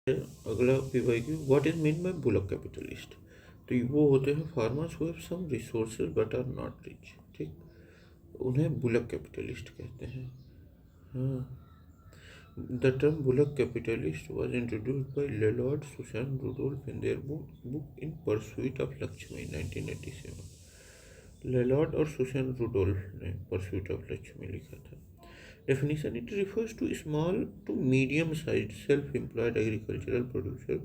अगला PYQ, what is mean by bullock capitalist. तो वो होते हैं farmers who have some resources but are not rich. ठीक, उन्हें बुलक कैपिटलिस्ट कहते हैं। हाँ, the term bullock capitalist was introduced by Lloyd Susanne Rudolph in their book in pursuit of Lakshmi 1987। Lloyd और सुसान रुडोल्फ ने परस्यूट ऑफ लक्ष्मी लिखा था। Definition: it refers to small to medium-sized self-employed agricultural producer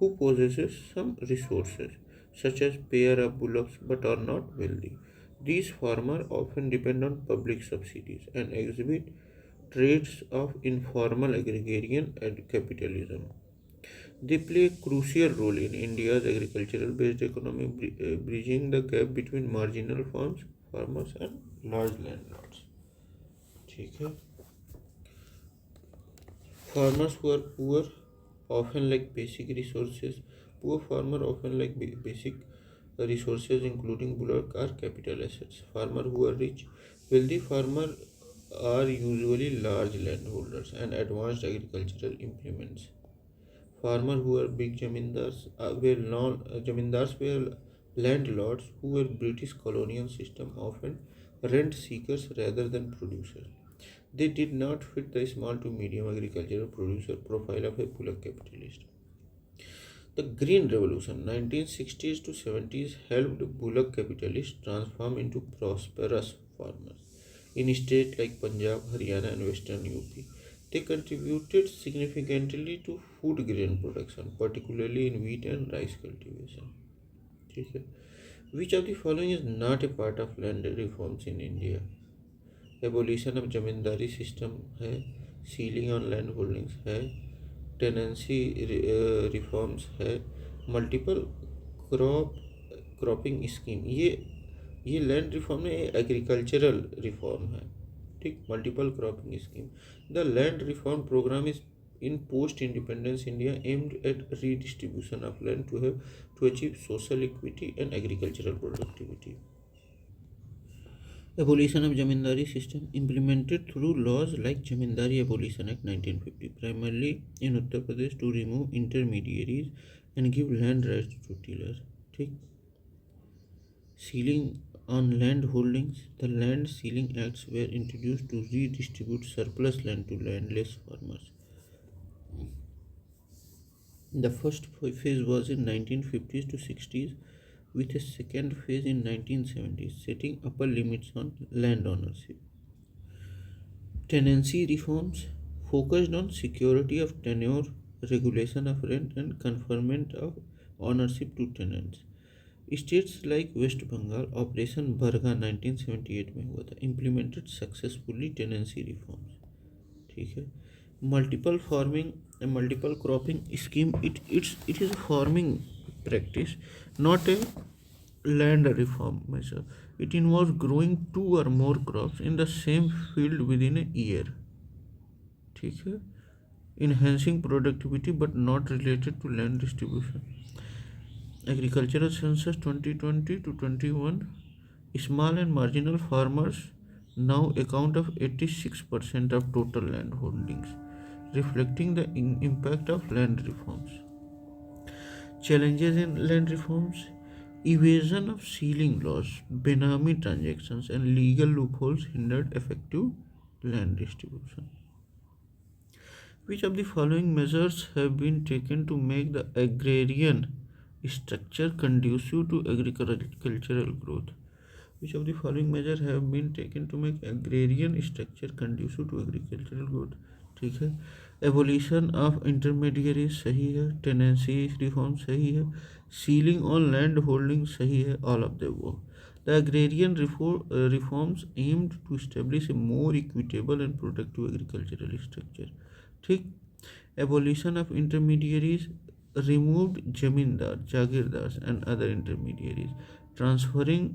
who possesses some resources, such as pair of bullocks, but are not wealthy. These farmers often depend on public subsidies and exhibit traits of informal agrarian capitalism. They play a crucial role in India's agricultural-based economy, bridging the gap between marginal farmers and large landlords. ठीक है। Farmers who are poor often lack basic resources. Poor farmer often lack basic resources including bullock or capital assets. Farmer who are rich, wealthy farmer are usually large landholders and advanced agricultural implements. Farmer who are big jamindars were landlords who were British colonial system, often rent seekers rather than producers. They did not fit the small to medium agricultural producer profile of a bullock capitalist. The Green Revolution 1960s to 70s helped bullock capitalists transform into prosperous farmers. In states like Punjab, Haryana and Western UP, they contributed significantly to food grain production, particularly in wheat and rice cultivation. ठीक है। Which of the following is not a part of land reforms in India? Abolition of zamindari system है, ceiling on land holdings है, tenancy reforms है, multiple cropping scheme. ये land reform है, ये agricultural reform है। ठीक, multiple cropping scheme. The land reform programme is in post-independence India aimed at redistribution of land to achieve social equity and agricultural productivity. Abolition of Jamindari system implemented through laws like Jamindari Abolition Act 1950, primarily in Uttar Pradesh to remove intermediaries and give land rights to tillers. ठीक, sealing on land holdings. The land sealing acts were introduced to redistribute surplus land to landless farmers. The first phase was in 1950s to 60s, with a second phase in 1970s, setting upper limits on land ownership. Tenancy reforms focused on security of tenure, regulation of rent, and conferment of ownership to tenants. States like West Bengal, Operation Bharga 1978 में हुआ था, implemented successfully tenancy reforms. ठीक है। Multiple farming and multiple cropping scheme, it is a farming practice, not a land reform measure. It involves growing 2 or more crops in the same field within a year. ठीक है। enhancing productivity but not related to land distribution. Agricultural census 2020 to 21, small and marginal farmers now account of 86% of total land holdings, reflecting the impact of land reforms. Challenges in land reforms: evasion of sealing laws, benami transactions, and legal loopholes hindered effective land distribution. Which of the following measures have been taken to make the agrarian structure conducive to agricultural growth? Which of the following measures have been taken to make agrarian structure conducive to agricultural growth? ठीक है। Evolution of intermediary सही है, tenancy reform सही है, ceiling on land holding सही है, all of the above. The agrarian reforms aimed to establish a more equitable and productive agricultural structure. ठीक, abolition of intermediaries removed jamindar, jagirdars and other intermediaries, transferring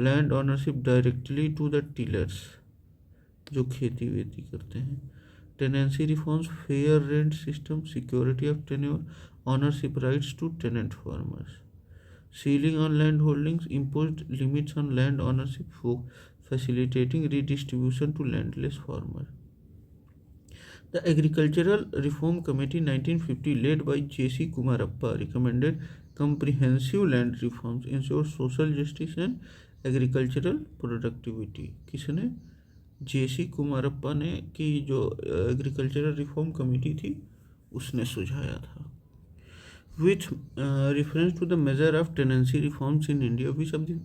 land ownership directly to the tillers जो खेती वेती करते हैं. Tenancy reforms, fair rent system, security of tenure, ownership rights to tenant farmers. Sealing on land holdings, imposed limits on land ownership, facilitating redistribution to landless farmers. The Agricultural Reform Committee 1950 led by J.C. Kumarappa recommended comprehensive land reforms ensure social justice and agricultural productivity. किसने? J.C. Kumarappa ने की जो agricultural reform committee थी उसने सुझाया था. With reference to the measure of tenancy reforms in India, which of the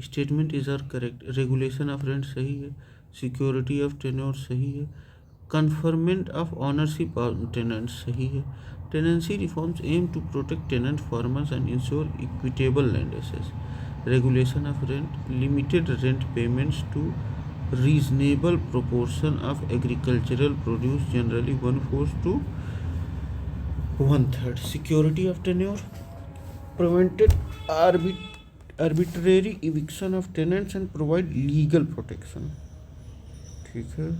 statement is are correct? Regulation of rent सही है, security of tenure सही है, conferment of ownership on tenants सही है. Tenancy reforms aim to protect tenant farmers and ensure equitable land access. Regulation of rent limited rent payments to reasonable proportion of agricultural produce, generally 1/4 to 1/3. Security of tenure prevented arbitrary eviction of tenants and provide legal protection. ठीक है.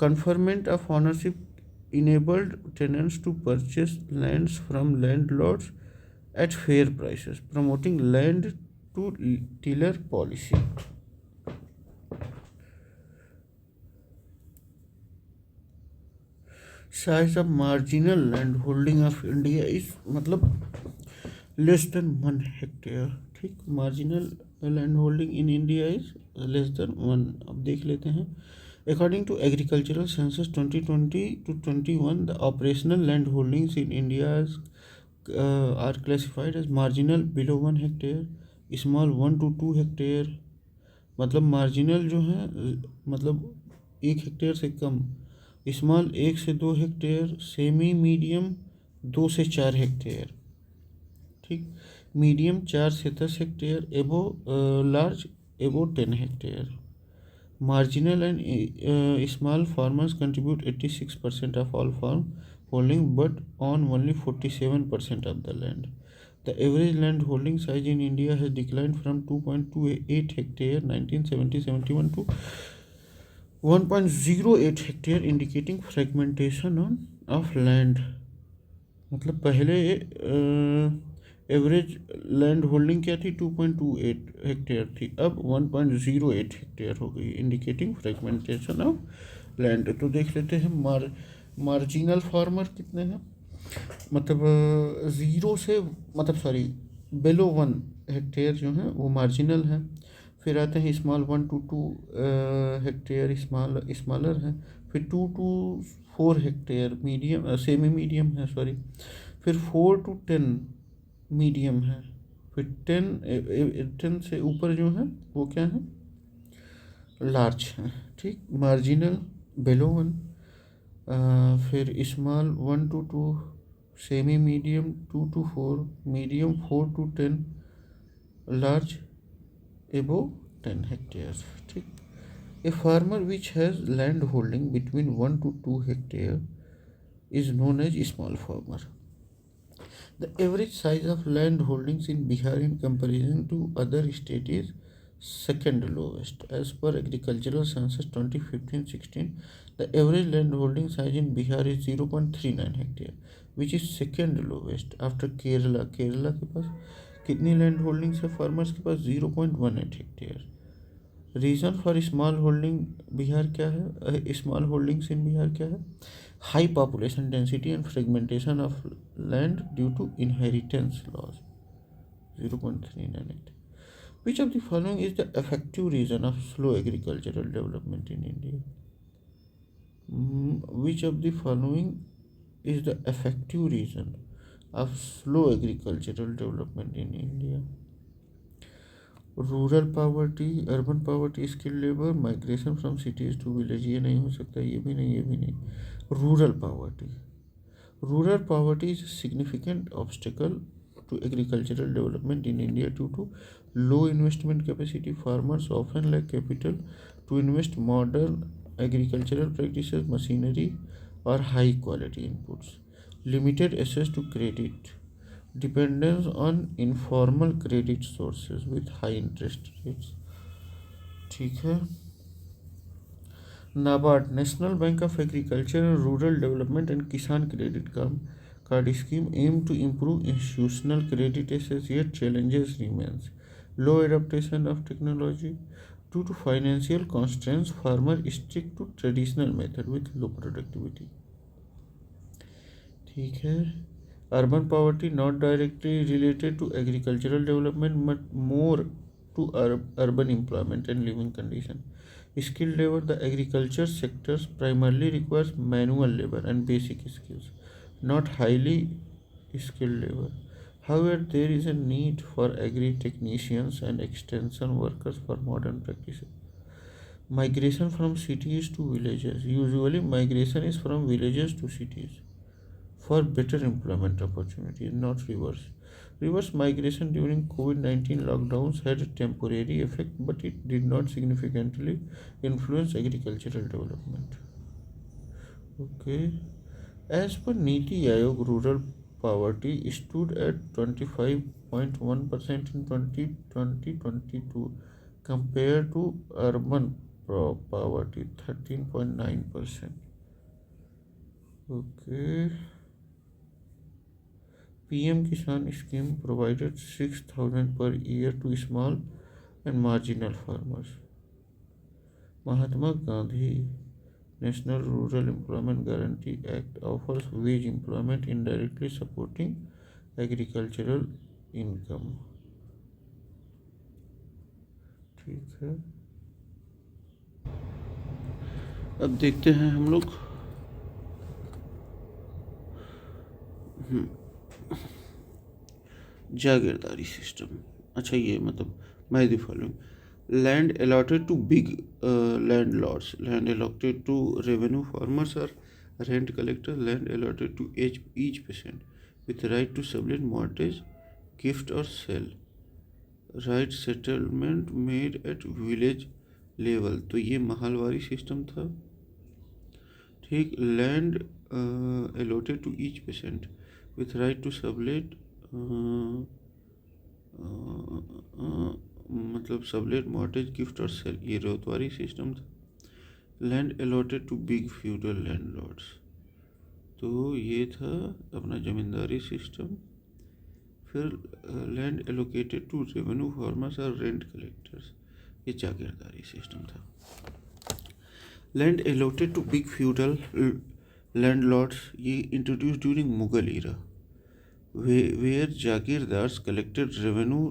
Conferment of ownership enabled tenants to purchase lands from landlords at fair prices, promoting land to tiller policy. Size of marginal land holding of India is मतलब less than 1 hectare. ठीक. Marginal land holding in India is less than 1. अब देख लेते हैं. According to Agricultural Census 2020 to 21, the operational land holdings in India are classified as marginal below 1 hectare, small 1 to 2 hectare. मतलब marginal जो है मतलब 1 hectare से कम, स्मॉल 1 से 2 हेक्टेयर, सेमी मीडियम 2 से 4 हेक्टेयर. ठीक. मीडियम 4 से 10 हेक्टेयर, एबो large above 10 hectare. Marginal and small farmers contribute 86% of all farm holding, but on only 47% of the land. The average land holding size in India has declined from 2.28 hectare 1970-71 to 1.08 hectare, indicating fragmentation of land. मतलब पहले average land holding क्या थी? 2.28 hectare थी, अब 1.08 hectare हो गई, indicating fragmentation of land. तो देख लेते हैं मार्जिनल फार्मर कितने हैं. मतलब ज़ीरो से मतलब सॉरी बिलो 1 हेक्टेयर जो है वो मार्जिनल है. फिर आते हैं स्मॉल 1 to 2 हेक्टेयर स्मॉलर है. फिर 2 to 4 hectare medium semi medium है सॉरी. फिर 4 to 10 मीडियम है. फिर 10 से ऊपर जो है वो क्या है? लार्ज है. ठीक. मार्जिनल बिलो 1, फिर small 1 to 2, semi medium 2 to 4, medium 4 to 10, large above 10 hectare. ठीक. A farmer which has land holding between 1 to 2 hectare is known as small farmer. The average size of land holdings in Bihar in comparison to other states is second lowest. As per Agricultural Census 2015-16, the average land holding size in Bihar is 0.39 hectare, which is second lowest after Kerala. Kerala के पास कितनी land holdings है farmers के पास? 0.18 hectare. Reason for small holding Bihar क्या है? Small holdings in Bihar क्या है? High population density and fragmentation of land due to inheritance laws. 0.39. Which of the following is the effective reason of slow agricultural development in India? Which of the following is the effective reason of slow agricultural development in India? Rural poverty, urban poverty, skill labour, migration from cities to village. ये नहीं हो सकता, ये भी नहीं, ये भी नहीं. Rural poverty. Rural poverty is significant obstacle to agricultural development in India due to low investment capacity. Farmers often lack capital to invest modern agricultural practices, machinery, or high quality inputs. Limited access to credit. Dependence on informal credit sources with high interest rates. ठीक है. NABARD, national bank of agriculture and rural development and Kisan credit card scheme aim to improve institutional credit access, yet challenges remains. Low adaptation of technology, Due to financial constraints, farmers stick to traditional method with low productivity. ठीक है. Urban poverty not directly related to agricultural development but more to urban employment and living condition. Skilled labor, the agriculture sectors primarily requires manual labor and basic skills, not highly skilled labor. However, there is a need for agri technicians and extension workers for modern practices. Migration from cities to villages. Usually, migration is from villages to cities for better employment opportunities, not reverse. Reverse migration during COVID-19 lockdowns had a temporary effect, but it did not significantly influence agricultural development. Okay. As per Niti Aayog, rural poverty stood at 25.1% in 2022 compared to urban poverty 13.9%. Okay. PM Kisan scheme provided 6,000 per year to small and marginal farmers. Mahatma Gandhi National Rural Employment Guarantee Act offers wage employment indirectly supporting agricultural income. ठीक है. अब देखते हैं हम लोग जागीरदारी system. अच्छा, ये मतलब by the following: land allotted to big landlords, land allotted to revenue farmers or rent collectors, land allotted to each person with right to sublet, mortgage, gift or sell, right settlement made at village level. तो ये Mahalwari system था. ठीक. Land allotted to each peasant with right to sublet, मतलब sublet, mortgage, gift और sale, ये Ryotwari system था. Land allotted to big feudal landlords, तो ये था अपना जमींदारी सिस्टम. फिर land allocated to revenue farmers और रेंट कलेक्टर्स, ये जागीरदारी सिस्टम था. Land allotted to big feudal landlords, ये introduce during Mughal era, where jagirdars collected revenue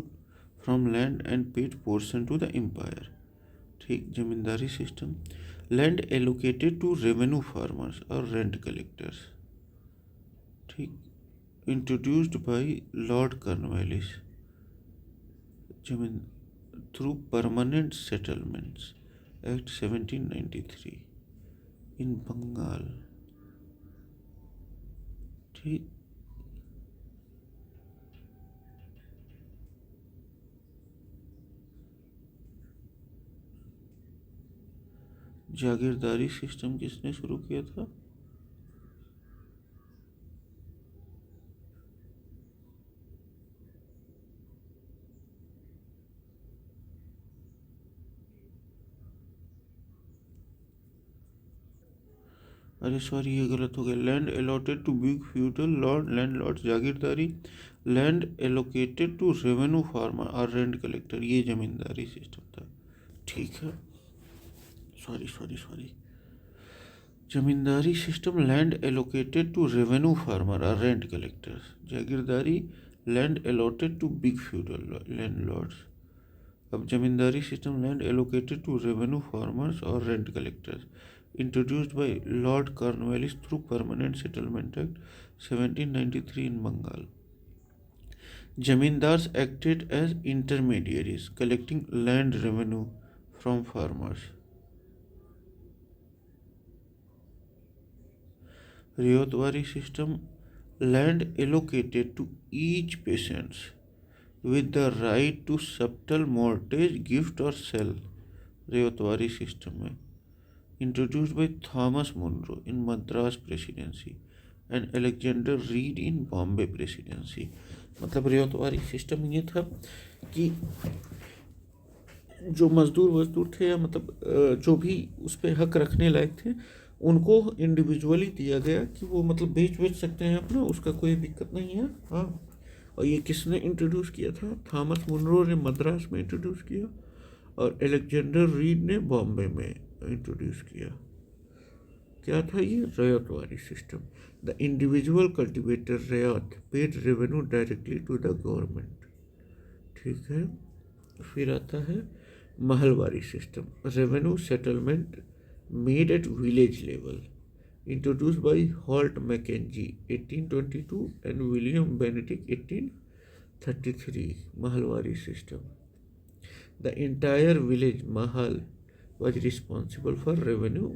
from land and paid portion to the empire. ठीक. Zamindari system. Land allocated to revenue farmers और rent collectors. ठीक. Introduced by lord Cornwallis जमीन through permanent settlements act 1793 in Bengal. ठीक. Jagirdari system किसने शुरू किया था? अरे सॉरी, ये गलत हो गया. Land allotted to big feudal lord landlords jagirdari. Land allocated to revenue farmer और रेंट कलेक्टर, ये जमींदारी सिस्टम था. ठीक है. Sorry. Zamindari system land allocated to revenue farmer और rent collectors. Jagirdari land allotted to big feudal landlords. अब zamindari system land allocated to revenue farmers और rent collectors, introduced by lord Cornwallis through permanent settlement act 1793 in Bengal. Zamindars acted as intermediaries collecting land revenue from farmers. Ryotwari system land allocated to each patients with the right to subtle mortgage, gift or sell. Ryotwari system में introduced by Thomas Munro in Madras presidency and Alexander Read in Bombay presidency. मतलब Ryotwari system ये था कि जो मजदूर थे या मतलब जो भी उस पर हक रखने लायक थे उनको इंडिविजुअली दिया गया कि वो मतलब बेच सकते हैं अपना, उसका कोई दिक्कत नहीं है. हाँ. और ये किसने इंट्रोड्यूस किया था? थॉमस मुनरो ने मद्रास में इंट्रोड्यूस किया. और एलेक्जेंडर रीड ने बॉम्बे में इंट्रोड्यूस किया। क्या था ये? Ryotwari system. The individual cultivator ryot paid revenue directly to the government. ठीक है। फिर आता है Mahalwari system, revenue settlement made at village level, introduced by Holt Mackenzie 1822 and William Benedict 1833. Mahalwari system. The entire village Mahal was responsible for revenue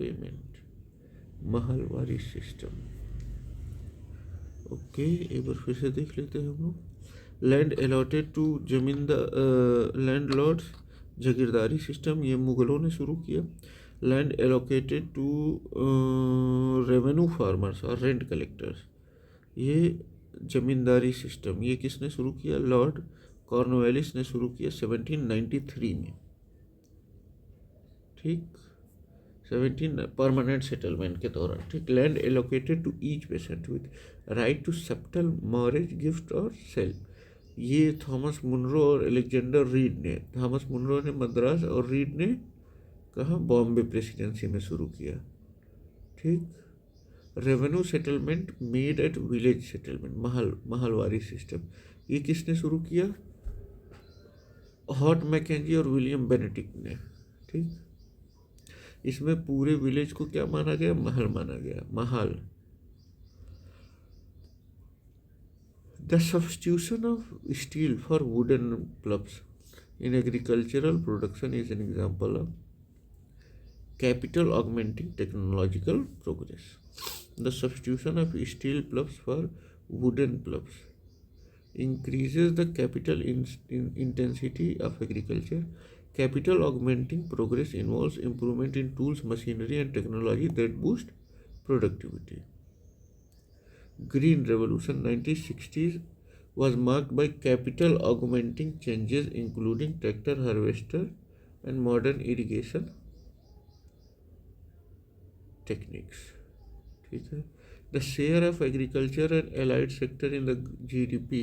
payment. Mahalwari system. Okay, एक बार फिर से देख लेते हैं हम लोग। Land allotted to zamindar landlords, jagirdari system, ये मुगलों ने शुरू किया। Land allocated to revenue farmers और रेंट कलेक्टर्स, ये जमींदारी सिस्टम, ये किसने शुरू किया? लॉर्ड कॉर्नवालिस ने शुरू किया 1793 में। ठीक, 17 परमानेंट सेटलमेंट के दौरान। ठीक, land allocated to each patient with right to subtle mortgage gift और सेल, ये थॉमस मुनरो और एलेक्जेंडर रीड ने, थॉमस मुनरो ने मद्रास और रीड ने कहाँ? बॉम्बे प्रेसिडेंसी में शुरू किया। ठीक, revenue settlement made at village settlement, Mahalwari system, ये किसने शुरू किया? हॉट मैकेंजी और विलियम बेनेडिक्ट ने। ठीक, इसमें पूरे विलेज को क्या माना गया? महल माना गया, महल। The substitution of steel for wooden ploughs in agricultural production is an example of capital augmenting technological progress. The substitution of steel plugs for wooden plugs increases the capital intensity of agriculture. Capital augmenting progress involves improvement in tools, machinery and technology that boost productivity. Green Revolution 1960s was marked by capital augmenting changes including tractor, harvester and modern irrigation techniques. ठीक है। The share of agriculture and allied sector in the GDP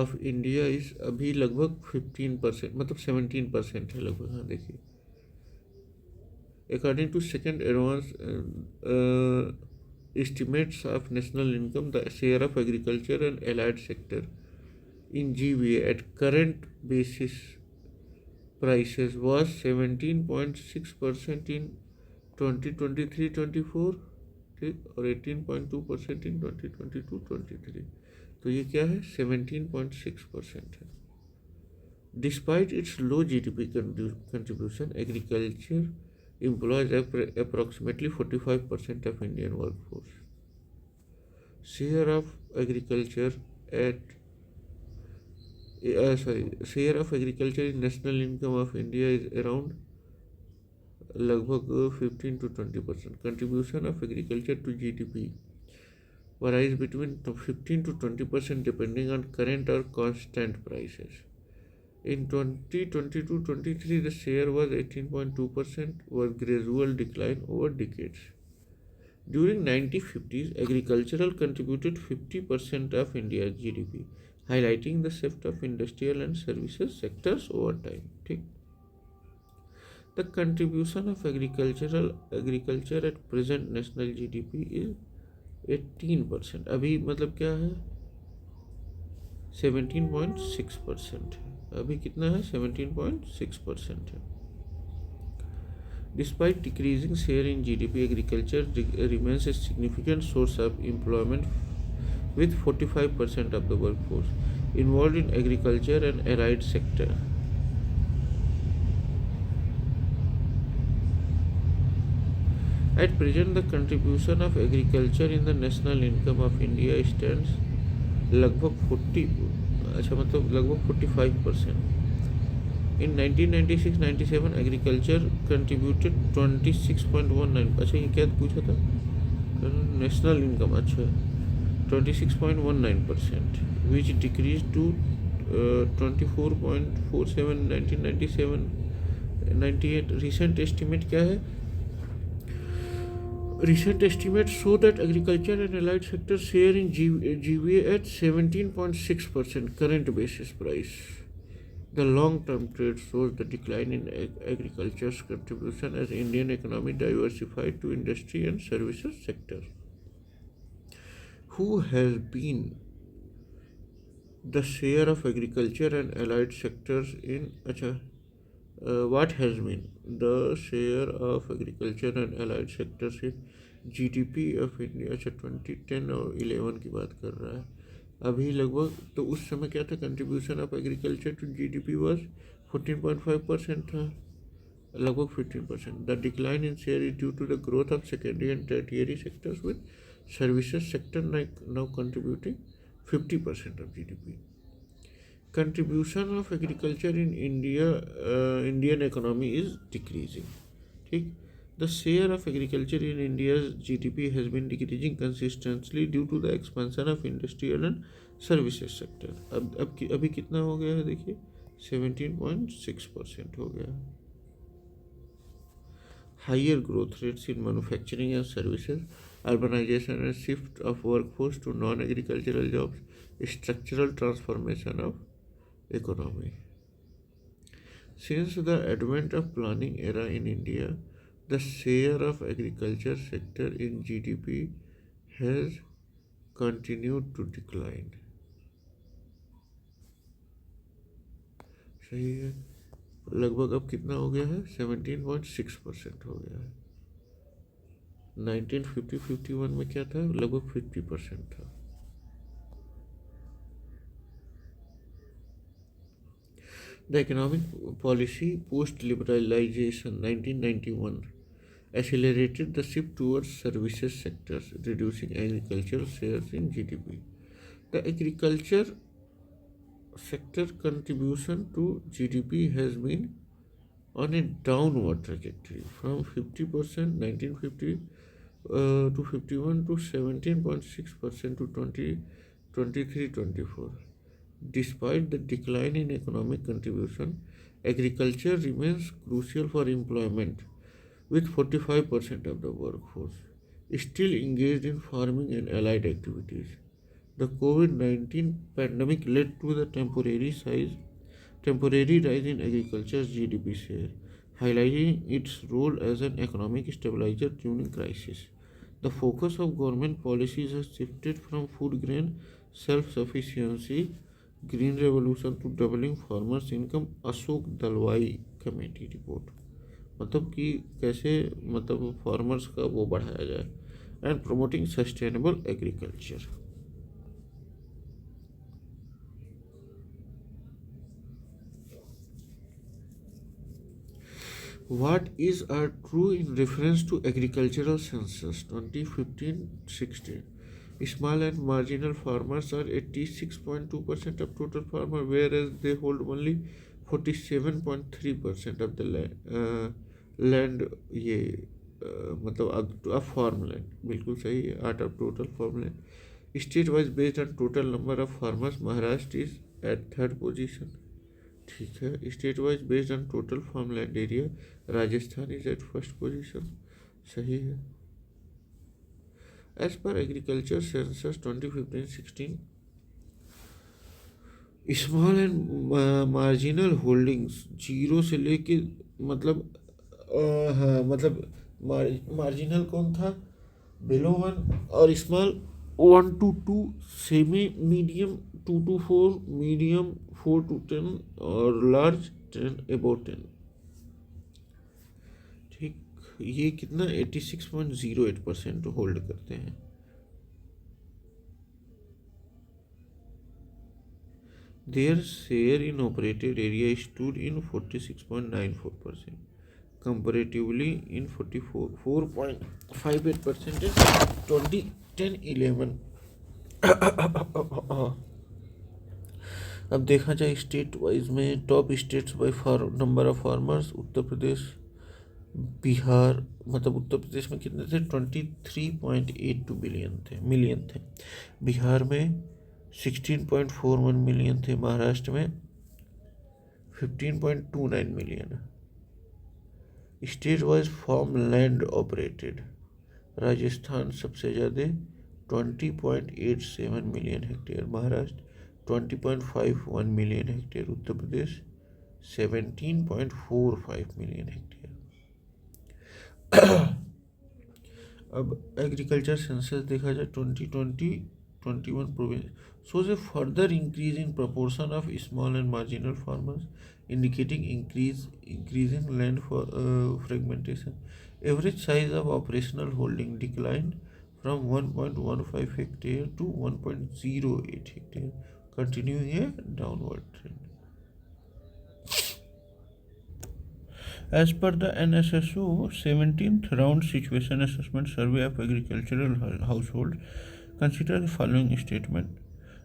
of India is अभी लगभग 15%, मतलब 17% है लगभग। हाँ देखिए, according to second advance estimates of national income, the share of agriculture and allied sector in GVA at current basis prices was 17.6% in 2023-24, ठीक, और 18.2% इन 2022-23। तो ये क्या है? 17.6% है। Despite it's low GDP contribution, agriculture employs approximately 45% of Indian workforce. Share of agriculture in national income of India is around लगभग 15 to 20%. Contribution of agriculture to GDP varies between 15 to 20% depending on current or constant prices. In 2022-23, the share was 18.2%, was gradual decline over decades. During 1950s, agricultural contributed 50% of India's GDP, highlighting the shift of industrial and services sectors over time. ठीक, the contribution of agriculture at present national GDP is 18%. अभी मतलब क्या है? 17.6% है। अभी कितना है? 17.6% है। Despite decreasing share in GDP, agriculture remains a significant source of employment, with 45% of the workforce involved in agriculture and allied sector. At present, the contribution of agriculture in the national income of India stands लगभग 45%. In 1996-97, agriculture contributed 26.19. अच्छा, ये क्या पूछा था? National income, अच्छा 26.19%, which decreased to 24.47 1997-98. Recent estimate क्या है? Recent estimates show that agriculture and allied sector share in GVA at 17.6% current basis price. The long-term trend shows the decline in agriculture's contribution as Indian economy diversified to industry and services sector. Who has been the share of agriculture and allied sectors in what has been the share of agriculture and allied sectors in GDP of India? अच्छा, 2010 और 11 की बात कर रहा है अभी लगभग। तो उस समय क्या था, contribution of agriculture to GDP was 14.5% था, लगभग 15%. The decline in share is due to the growth of secondary and tertiary sectors with services sector now contributing 50% of GDP. Contribution of agriculture in Indian economy is decreasing. ठीक, the share of agriculture in India's GDP has been decreasing consistently due to the expansion of industrial and services sector. अब अभी कितना हो गया है देखिए, 17.6% हो गया है. Higher growth rates in manufacturing and services, urbanization and shift of workforce to non-agricultural jobs, structural transformation of economy. Since the advent of planning era in India, the share of agriculture sector in GDP has continued to decline. सही है, लगभग अब कितना हो गया है, 17.6% हो गया है. 1950-51 में क्या था, लगभग 50% था. The economic policy post-liberalization 1991 accelerated the shift towards services sectors, reducing agricultural shares in GDP. The agriculture sector contribution to GDP has been on a downward trajectory from 50% 1950 to 51 to 17.6% to 2023-24. Despite the decline in economic contribution, agriculture remains crucial for employment, with 45% of the workforce still engaged in farming and allied activities. The COVID-19 pandemic led to the temporary rise in agriculture's GDP share, highlighting its role as an economic stabilizer during crisis. The focus of government policies has shifted from food grain self-sufficiency green revolution to doubling farmers income. Ashok Dalwai committee report, मतलब कि कैसे मतलब farmers का वो बढ़ाया जाए, and promoting sustainable agriculture. What is true in reference to agricultural census 2015-16? Small and marginal farmers are 86.2% of total farmer, whereas they hold only 47.3% of the land ये मतलब फार्म लैंड. बिल्कुल सही है, out of total farm land. State wise based on total number of farmers, Maharashtra is at third position. ठीक है, state wise based on total farm land area, Rajasthan is at first position. सही है. As per agriculture census 2015-16, small and marginal holdings zero से लेके मतलब हाँ मतलब marginal कौन था, बिलो 1, और small 1 to 2, semi medium 2 to 4, medium 4 to 10 और लार्ज 10 अबोव 10. ठीक, ये कितना 86.08% होल्ड करते हैं. Their share in operated area stood in 46.94%, comparatively in 44.58% in 2010-11. अब देखा जाए स्टेट वाइज में, top states by number of farmers, Uttar Pradesh, Bihar, मतलब उत्तर प्रदेश में कितने थे, 23.82 मिलियन थे. बिहार में 16.41 मिलियन थे. महाराष्ट्र में 15.29 million. State wise farm land operated, Rajasthan सबसे ज़्यादा 20.87 million hectare, Maharashtra 20.51 million hectare, Uttar Pradesh 17.45 million hectare. अब एग्रीकल्चर सेंसस देखा जाए 2020-21 province shows a further increase in proportion of small and marginal farmers, indicating increase in land for fragmentation. Average size of operational holding declined from 1.15 hectare to 1.08 hectare, continuing a downward trend. As per the NSSO 17th round situation assessment survey of agricultural households, consider the following statement.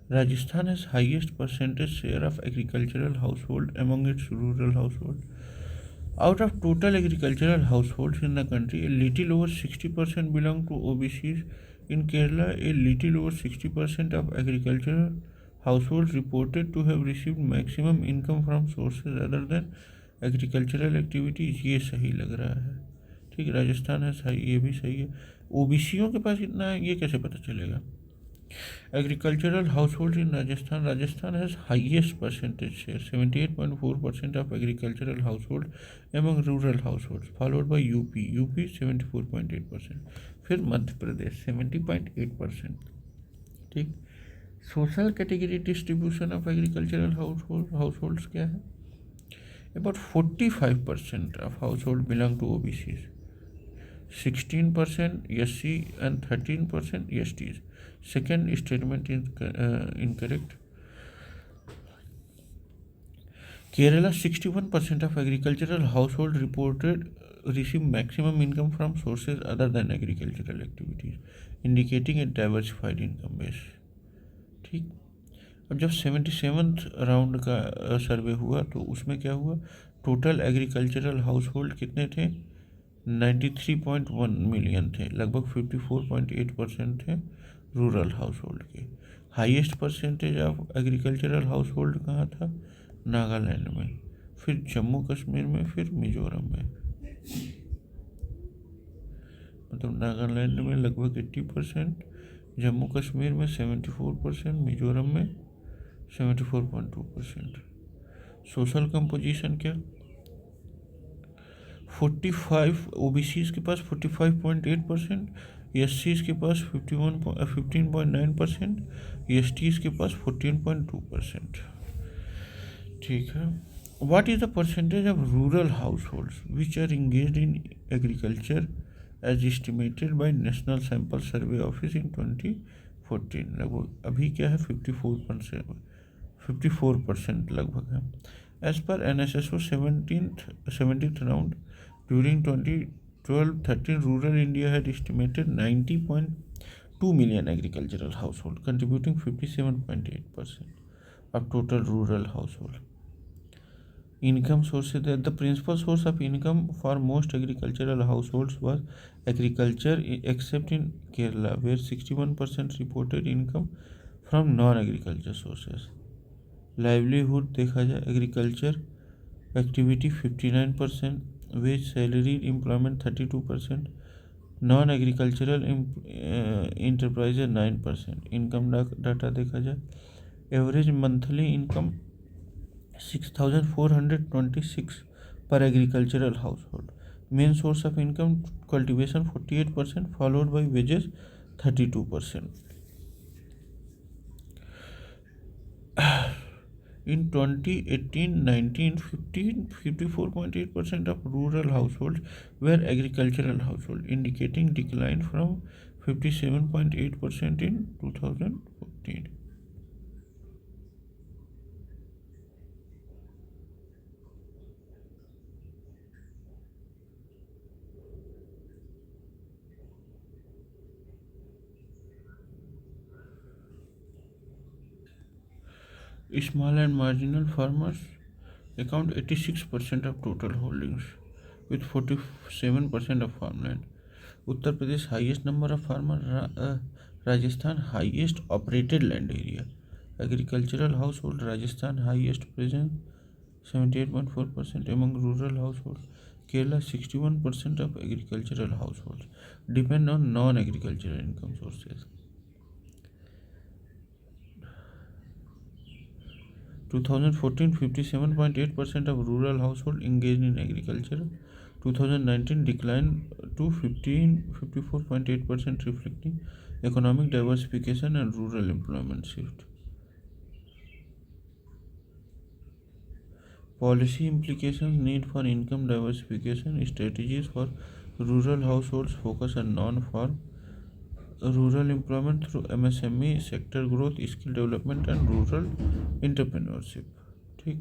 Rajasthan has highest percentage share of agricultural household among its rural household. Out of total agricultural households in the country, a little over 60% belong to OBCs. In Kerala, a little over 60% of agricultural households reported to have received maximum income from sources other than agricultural activities. ये सही लग रहा है, ठीक। राजस्थान है सही, ये भी सही है। ओबीसीओं के पास इतना है, ये कैसे पता चलेगा। Agricultural household in Rajasthan, Rajasthan has highest percentage share 78.4% of agricultural household among rural household, followed by UP 74.8%, फिर मध्य प्रदेश 70.8%, ठीक। Social category distribution of agricultural households क्या है। About 45% of households belong to OBCs, 16% SC and 13% STs. Second statement is incorrect. Kerala 61% of agricultural households reported receive maximum income from sources other than agricultural activities, indicating a diversified income base, ठीक। अब जब 77th round का सर्वे हुआ तो उसमें क्या हुआ, total agricultural house hold कितने थे, 93.1 मिलियन थे, लगभग 54.8% थे रूरल हाउस होल्ड के। Highest percentage of agricultural house hold कहाँ था, नागालैंड में, फिर जम्मू कश्मीर में, फिर मिजोरम में। मतलब नागालैंड में लगभग 80%, जम्मू कश्मीर में 74%, मिजोरम में 74.2%। सोशल कंपोजिशन क्या, 45 ओबीसीज के पास 45.8%, एससीज के पास 15.9%, एसटीज के पास 14.2%, ठीक है। What is the percentage of rural households which are engaged in agriculture as estimated by national sample survey office in 2014। लगभग अभी क्या है 54% लगभग है। As per NSSO 17th round during 2012-13 rural India had estimated 90.2 million agricultural household contributing 57.8% of total rural household. Income sources, that the principal source of income for most agricultural households was agriculture, except in Kerala, where 61% reported income from non-agriculture sources. Livelihood देखा जाए, agriculture activity 59%, wage salary employment 32%, non agricultural enterprise 9%। Income data देखा जाए, average monthly income 6,426 per agricultural household. Main source of income cultivation 48%, followed by wages 32%. In 2018-19, 54.8% of rural households were agricultural households, indicating decline from 57.8% in 2014. Small and marginal farmers account 86% of total holdings, with 47% of farmland. Uttar Pradesh highest number of farmers, Rajasthan highest operated land area. Agricultural household, Rajasthan highest presence 78.4% among rural households. Kerala 61% of agricultural households depend on non-agricultural income sources. 2014 57.8% of rural household engaged in agriculture. 2019 declined to 54.8%, reflecting economic diversification and rural employment shift. Policy implications: need for income diversification, strategies for rural households, focus on non-farm rural employment through MSME sector growth, skill development and rural entrepreneurship. ठीक,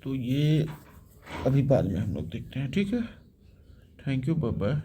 तो ये अभी बाद में हम लोग देखते हैं. ठीक है, थैंक यू, बाय बाय.